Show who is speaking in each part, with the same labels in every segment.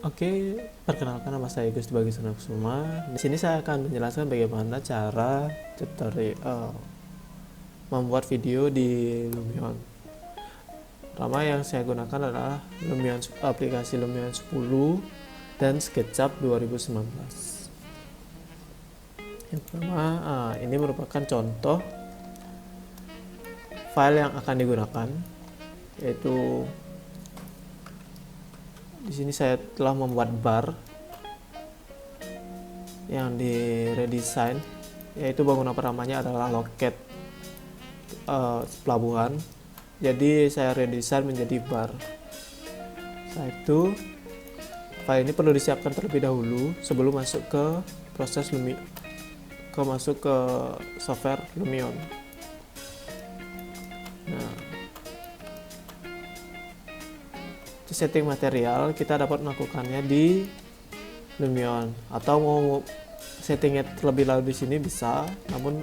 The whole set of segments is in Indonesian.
Speaker 1: Oke, perkenalkan nama saya Gusti Bagisana Kusuma. Di sini saya akan menjelaskan bagaimana cara membuat video di Lumion. Pertama yang saya gunakan adalah aplikasi Lumion 10 dan SketchUp 2019. Yang pertama, ini merupakan contoh file yang akan digunakan, yaitu di sini saya telah membuat bar yang di redesign, yaitu bangunan pertamanya adalah loket pelabuhan. Jadi saya redesign menjadi bar. Setelah itu file ini perlu disiapkan terlebih dahulu sebelum masuk ke proses masuk ke software Lumion. Nah, setting material kita dapat melakukannya di Lumion, atau mau settingnya terlebih dahulu di sini bisa, namun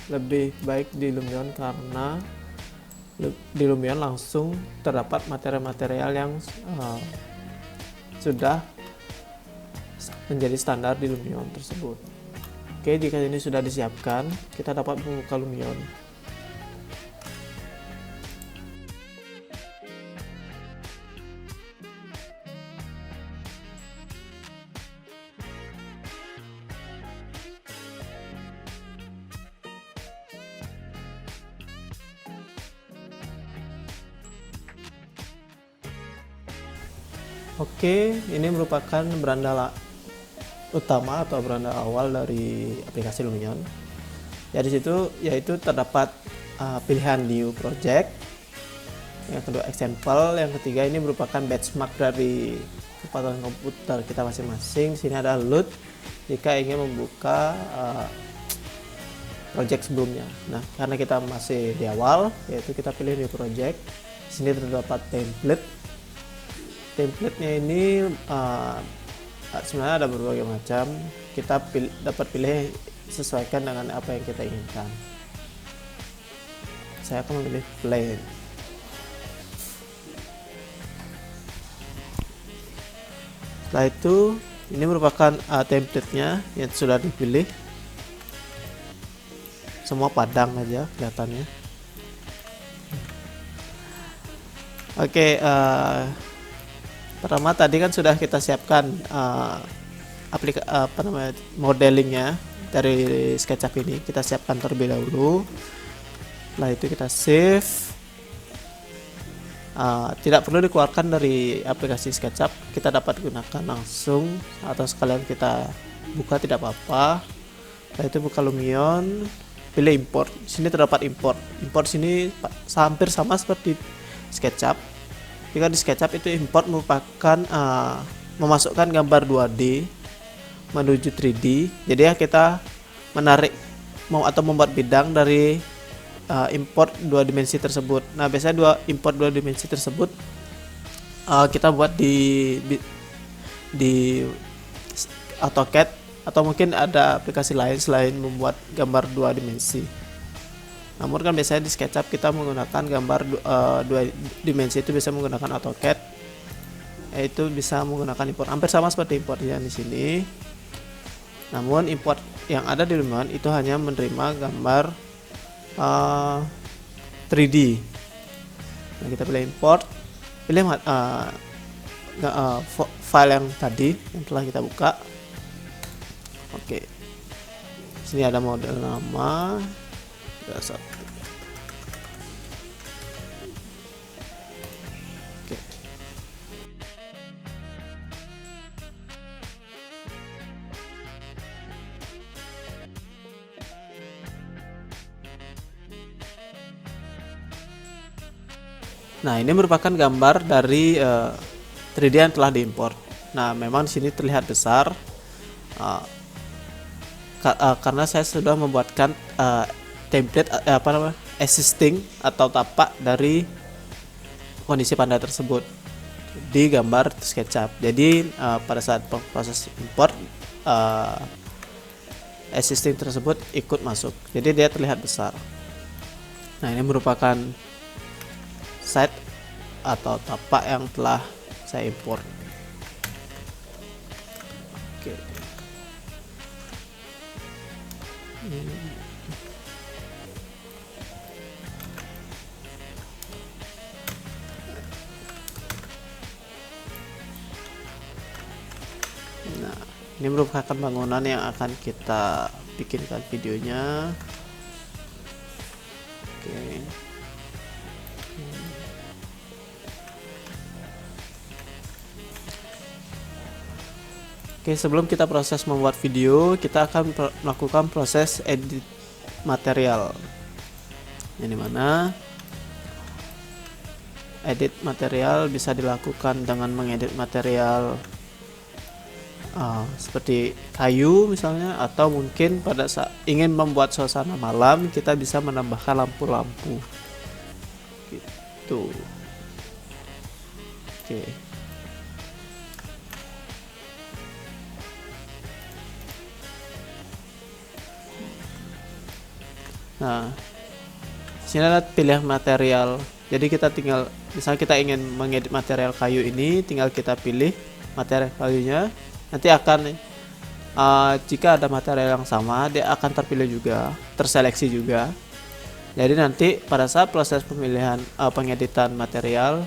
Speaker 1: lebih baik di Lumion karena di Lumion langsung terdapat material-material yang sudah menjadi standar di Lumion tersebut. Oke, jika ini sudah disiapkan, kita dapat membuka Lumion. Oke, ini merupakan beranda utama atau beranda awal dari aplikasi Lumion. Ya, di situ yaitu terdapat pilihan new project, yang kedua example, yang ketiga ini merupakan benchmark dari kecepatan komputer kita masing-masing. Sini ada load jika ingin membuka project sebelumnya. Nah, karena kita masih di awal, yaitu kita pilih new project. Sini terdapat template-nya ini sebenarnya ada berbagai macam. Kita dapat pilih sesuaikan dengan apa yang kita inginkan. Saya akan memilih plain. Setelah itu ini merupakan template-nya yang sudah dipilih. Semua padang aja kelihatannya. Oke, pertama tadi kan sudah kita siapkan modelingnya dari SketchUp ini. Kita siapkan terlebih dahulu. Setelah itu kita save. Tidak perlu dikeluarkan dari aplikasi SketchUp, kita dapat gunakan langsung atau sekalian kita buka tidak apa-apa. Setelah itu buka Lumion, pilih import. Sini terdapat import. Import sini hampir sama seperti SketchUp. Jika di SketchUp itu import merupakan memasukkan gambar 2D menuju 3D. Jadi ya kita menarik atau membuat bidang dari import 2 dimensi tersebut. Nah, biasanya import 2 dimensi tersebut kita buat di AutoCAD, atau mungkin ada aplikasi lain selain membuat gambar 2 dimensi. Namun kan biasanya di SketchUp kita menggunakan gambar 2 dimensi, itu bisa menggunakan AutoCAD, yaitu bisa menggunakan import. Hampir sama seperti importnya di sini. Namun import yang ada di Lumion itu hanya menerima gambar 3D. Nah, kita pilih import, pilih file yang tadi yang telah kita buka. Oke, sini ada model nama. Oke. Nah, ini merupakan gambar dari 3D yang telah diimport. Nah, memang di sini terlihat besar karena saya sudah membuatkan template existing atau tapak dari kondisi panda tersebut di gambar SketchUp. Jadi pada saat proses import existing tersebut ikut masuk, jadi dia terlihat besar. Nah, ini merupakan site atau tapak yang telah saya import. Ini merupakan bangunan yang akan kita bikinkan videonya. Oke. Oke, sebelum kita proses membuat video, kita akan melakukan proses edit material. Ini mana edit material bisa dilakukan dengan mengedit material seperti kayu misalnya, atau mungkin pada saat ingin membuat suasana malam kita bisa menambahkan lampu-lampu gitu. Oke. Nah, sini ada pilihan material. Jadi kita tinggal, misalnya kita ingin mengedit material kayu ini, tinggal kita pilih material kayunya. Nanti akan jika ada material yang sama, dia akan terpilih juga, terseleksi juga. Jadi nanti pada saat proses pemilihan pengeditan material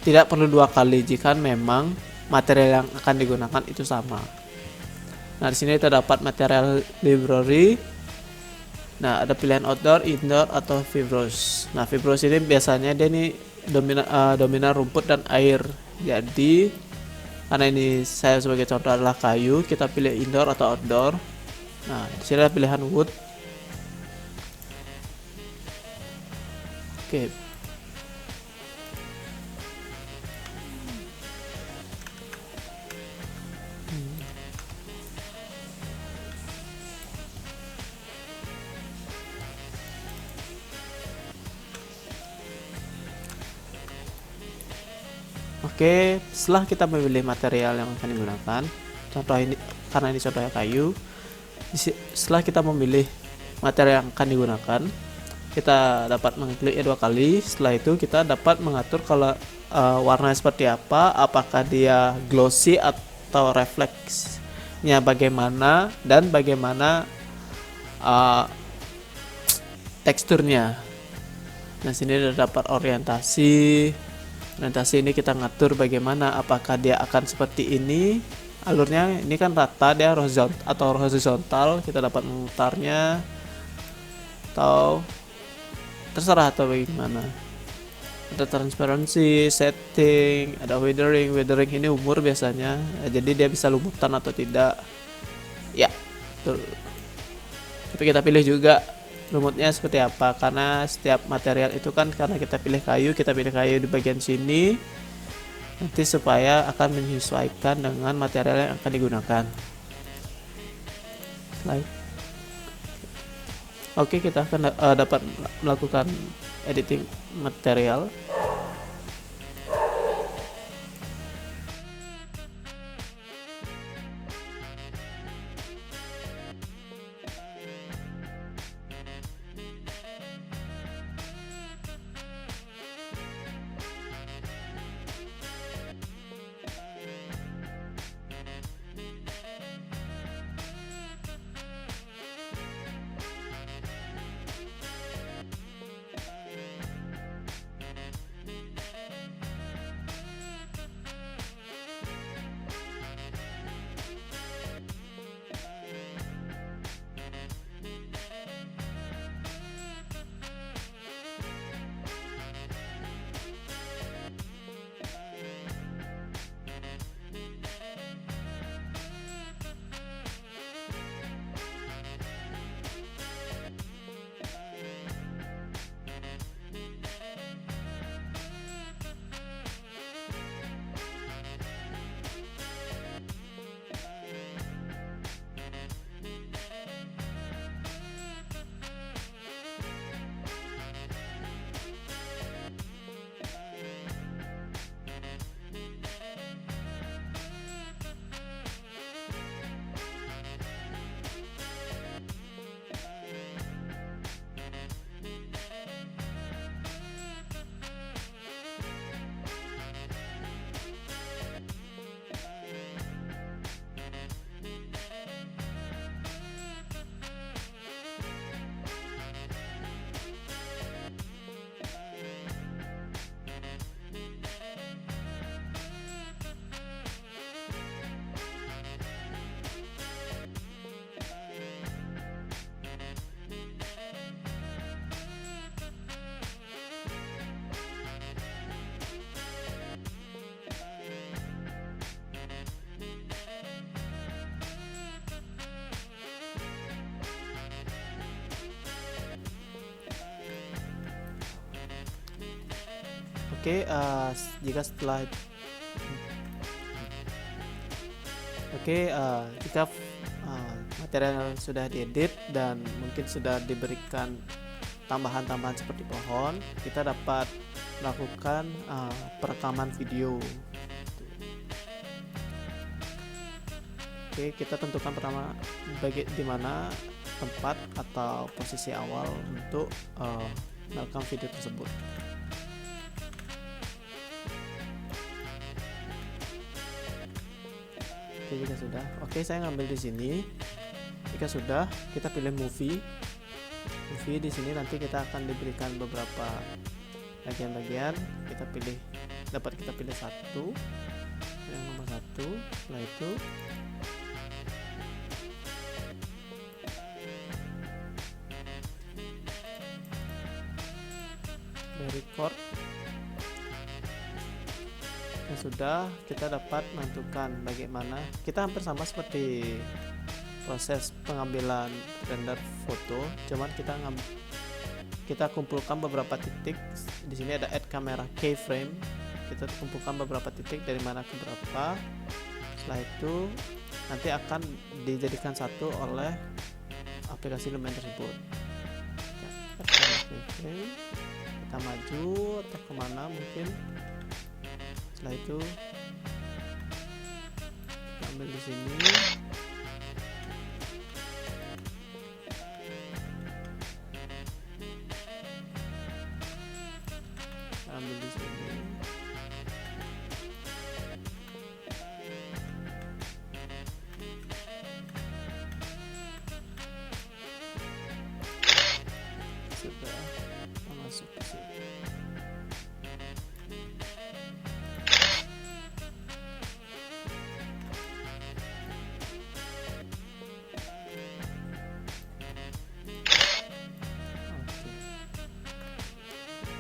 Speaker 1: tidak perlu 2 kali jika memang material yang akan digunakan itu sama. Nah, di sini terdapat material library. Nah, ada pilihan outdoor, indoor, atau fibrous. Nah, fibrous ini biasanya dia ini dominan rumput dan air. Jadi karena ini saya sebagai contoh adalah kayu, kita pilih indoor atau outdoor. Nah, di sini ada pilihan wood. Oke. Oke, setelah kita memilih material yang akan digunakan, contoh ini karena ini contohnya kayu. Setelah kita memilih material yang akan digunakan, kita dapat mengklik 2 kali. Setelah itu kita dapat mengatur kalau warna seperti apa, apakah dia glossy atau refleksnya bagaimana, dan bagaimana teksturnya. Nah, sini dapat orientasi. Orientasi ini kita ngatur bagaimana, apakah dia akan seperti ini alurnya, ini kan rata, dia horizontal, kita dapat memutarnya atau terserah atau bagaimana. Ada transparency, setting, ada weathering ini umur biasanya, jadi dia bisa lumutan atau tidak ya, betul. Tapi kita pilih juga lumutnya seperti apa, karena setiap material itu kan, karena kita pilih kayu di bagian sini nanti supaya akan menyesuaikan dengan material yang akan digunakan. Slide. Oke, kita akan dapat melakukan editing material. Jika setelah jika material sudah diedit dan mungkin sudah diberikan tambahan-tambahan seperti pohon, kita dapat melakukan perekaman video. Kita tentukan pertama di mana tempat atau posisi awal untuk merekam video tersebut. Jika sudah, saya ngambil di sini. Jika sudah, kita pilih movie. Di sini nanti kita akan diberikan beberapa bagian-bagian. Dapat kita pilih satu, yang nomor 1. Setelah itu record. Yang sudah, kita dapat menentukan bagaimana. Kita hampir sama seperti proses pengambilan render foto, cuman kita kumpulkan beberapa titik. Di sini ada add camera keyframe. Kita kumpulkan beberapa titik dari mana ke berapa. Setelah itu nanti akan dijadikan satu oleh aplikasi Lumion tersebut. Kita maju atau kemana mungkin. Setelah itu kita ambil di sini. Ambil di sini. Sudah masuk ke sini.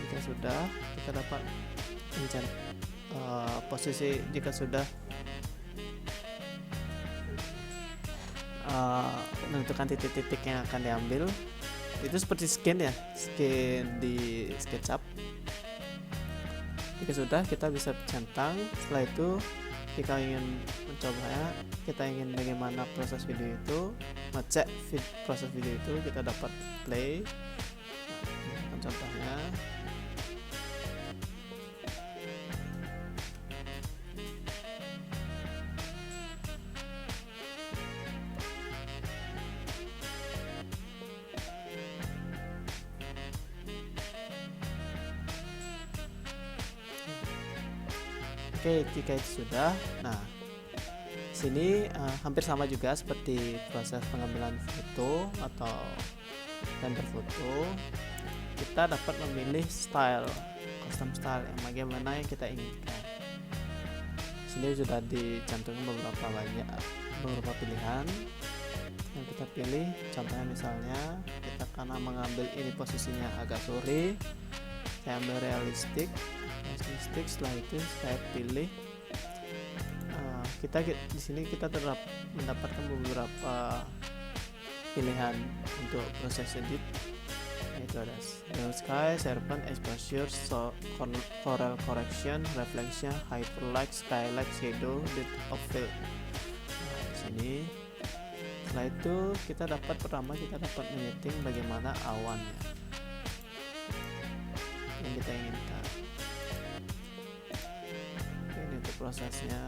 Speaker 1: Jika sudah, kita dapat posisi. Jika sudah menentukan titik-titik yang akan diambil, itu seperti scan di SketchUp. Jika sudah, kita bisa centang. Setelah itu, jika ingin mencobanya, kita ingin bagaimana proses video itu, ngecek proses video itu, kita dapat play. Contohnya jika itu sudah, sini hampir sama juga seperti proses pengambilan foto atau render foto. Kita dapat memilih custom style yang bagaimana yang kita inginkan. Sini sudah dicantumkan beberapa pilihan yang kita pilih. Contohnya misalnya kita karena mengambil ini posisinya agak sore, saya ambil realistik. Setelah itu saya pilih. Di sini kita mendapatkan beberapa pilihan untuk proses edit, yaitu ada sky, serpent, exposure, corel correction, reflection, hyperlight, skylight, shadow, depth of field. Di sini. Setelah itu kita dapat menyeting bagaimana awannya yang kita inginkan. Ini untuk prosesnya.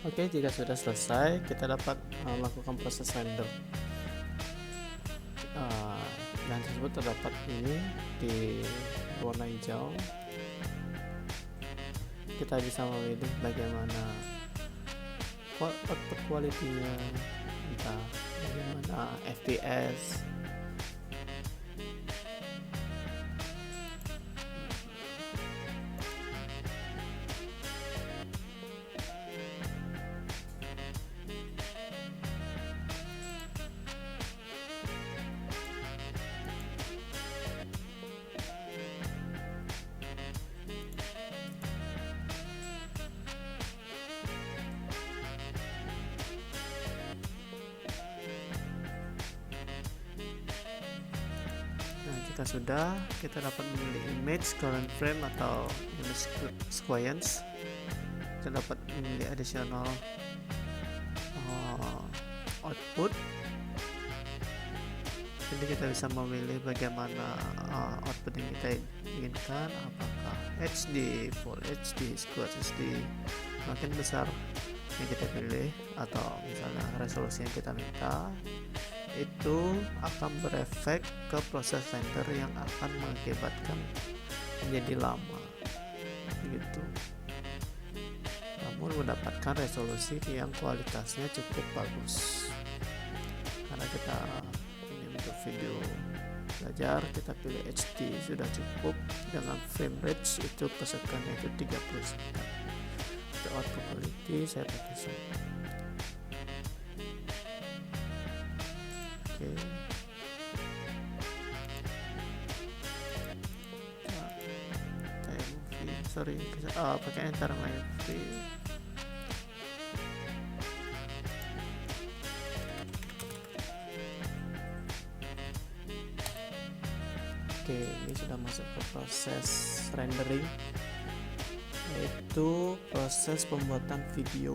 Speaker 1: Oke, jika sudah selesai, kita dapat melakukan proses render. Dan tersebut terdapat ini di warna hijau. Kita bisa memilih bagaimana output quality-nya, entah bagaimana FPS. Jika sudah, kita dapat memilih image, current frame atau image sequence. Kita dapat memilih additional output. Jadi kita bisa memilih bagaimana output yang kita inginkan, apakah HD, Full HD, Square HD. Makin besar yang kita pilih atau misalnya resolusi yang kita minta, itu akan berefek ke proses render yang akan mengakibatkan menjadi lama begitu. Namun mendapatkan resolusi yang kualitasnya cukup bagus, karena kita ini untuk video belajar kita pilih HD sudah cukup dengan frame rate itu per second itu 30 second. Untuk output quality saya pakai sama. Oke. Sorry, pakai enter movie. Oke, ini sudah masuk ke proses rendering, yaitu proses pembuatan video.